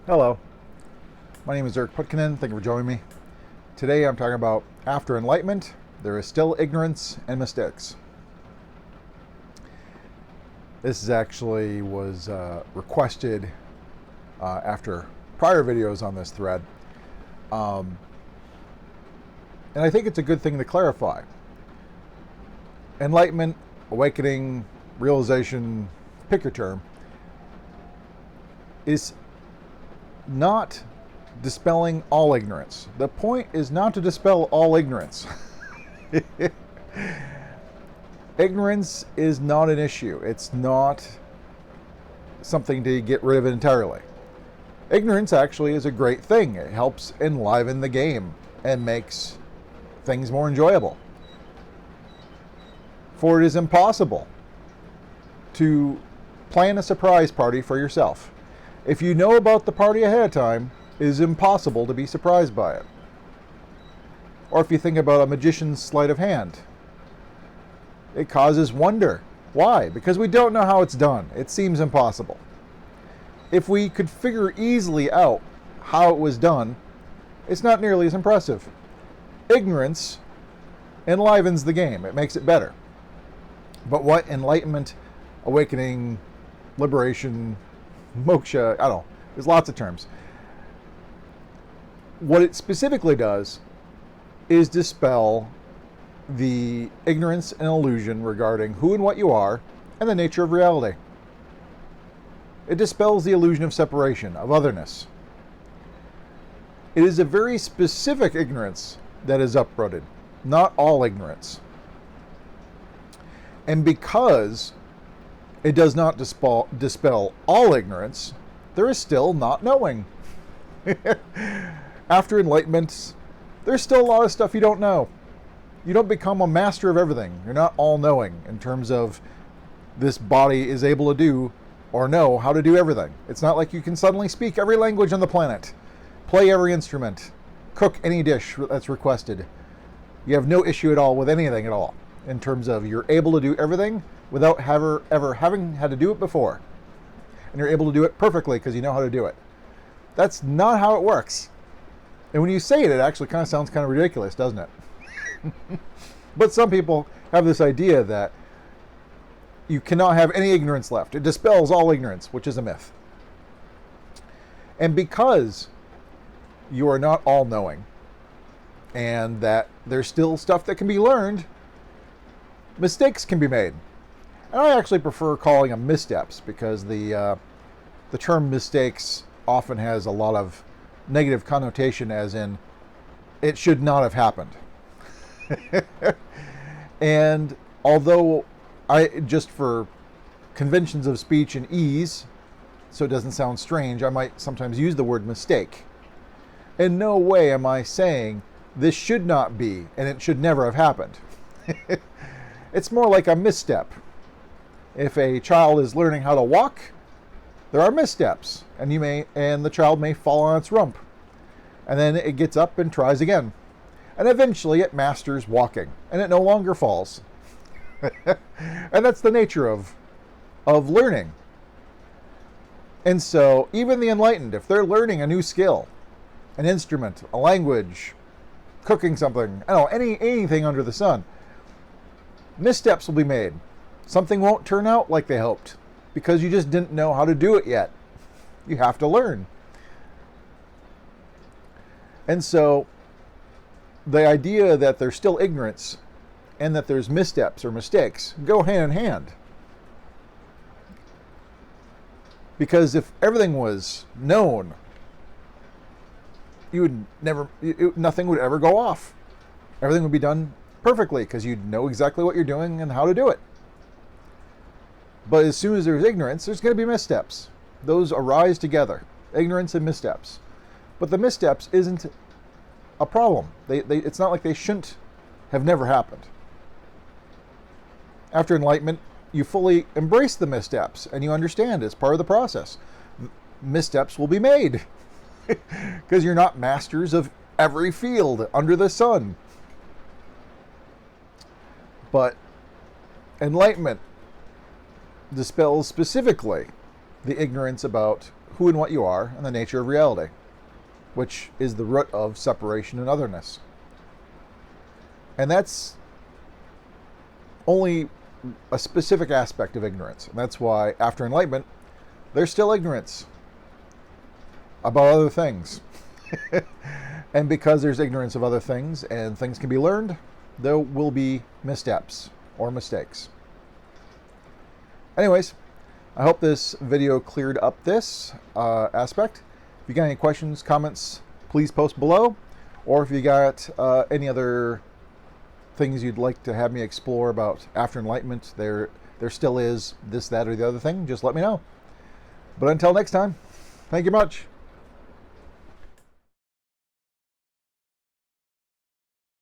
Hello, my name is Putkonen. Thank you for joining me. Today I'm talking about after enlightenment, there is still ignorance and mistakes. This is actually was requested after prior videos on this thread. And I think it's a good thing to clarify. Enlightenment, awakening, realization, pick your term, is not dispelling all ignorance. The point is not to dispel all ignorance. Ignorance is not an issue. It's not something to get rid of entirely. Ignorance actually is a great thing. It helps enliven the game and makes things more enjoyable. For it is impossible to plan a surprise party for yourself. If you know about the party ahead of time, it is impossible to be surprised by it. Or if you think about a magician's sleight of hand, it causes wonder. Why? Because we don't know how it's done. It seems impossible. If we could figure easily out how it was done, it's not nearly as impressive. Ignorance enlivens the game. It makes it better. But what enlightenment, awakening, liberation, moksha, I don't know, there's lots of terms. What it specifically does is dispel the ignorance and illusion regarding who and what you are and the nature of reality. It dispels the illusion of separation, of otherness. It is a very specific ignorance that is uprooted, not all ignorance. And because it does not dispel all ignorance, there is still not knowing. After enlightenment, there's still a lot of stuff you don't know. You don't become a master of everything. You're not all-knowing in terms of this body is able to do or know how to do everything. It's not like you can suddenly speak every language on the planet, play every instrument, cook any dish that's requested. You have no issue at all with anything at all in terms of you're able to do everything without ever having had to do it before. And you're able to do it perfectly because you know how to do it. That's not how it works. And when you say it, it actually kind of sounds kind of ridiculous, doesn't it? But some people have this idea that you cannot have any ignorance left. It dispels all ignorance, which is a myth. And because you are not all-knowing, and that there's still stuff that can be learned, mistakes can be made. And I actually prefer calling them missteps because the term mistakes often has a lot of negative connotation, as in it should not have happened. And although just for conventions of speech and ease, so it doesn't sound strange, I might sometimes use the word mistake. In no way am I saying this should not be and it should never have happened. It's more like a misstep. If a child is learning how to walk, there are missteps, and the child may fall on its rump, and then it gets up and tries again, and eventually it masters walking, and it no longer falls. And that's the nature of learning. And so even the enlightened, if they're learning a new skill, an instrument, a language, cooking something, I don't know, anything under the sun, missteps will be made. Something won't turn out like they hoped because you just didn't know how to do it yet. You have to learn. And so the idea that there's still ignorance and that there's missteps or mistakes go hand in hand. Because if everything was known, nothing would ever go off. Everything would be done perfectly because you'd know exactly what you're doing and how to do it. But as soon as there's ignorance, there's going to be missteps. Those arise together, ignorance and missteps. But the missteps isn't a problem. It's not like they shouldn't have never happened. After enlightenment, you fully embrace the missteps and you understand it's part of the process. Missteps will be made because you're not masters of every field under the sun. But enlightenment dispels specifically the ignorance about who and what you are and the nature of reality, which is the root of separation and otherness. And that's only a specific aspect of ignorance. And that's why after enlightenment, there's still ignorance about other things. And because there's ignorance of other things and things can be learned, there will be missteps or mistakes. Anyways, I hope this video cleared up this aspect. If you got any questions, comments, please post below. Or if you got any other things you'd like to have me explore about after enlightenment, there still is this, that, or the other thing, just let me know. But until next time, thank you much.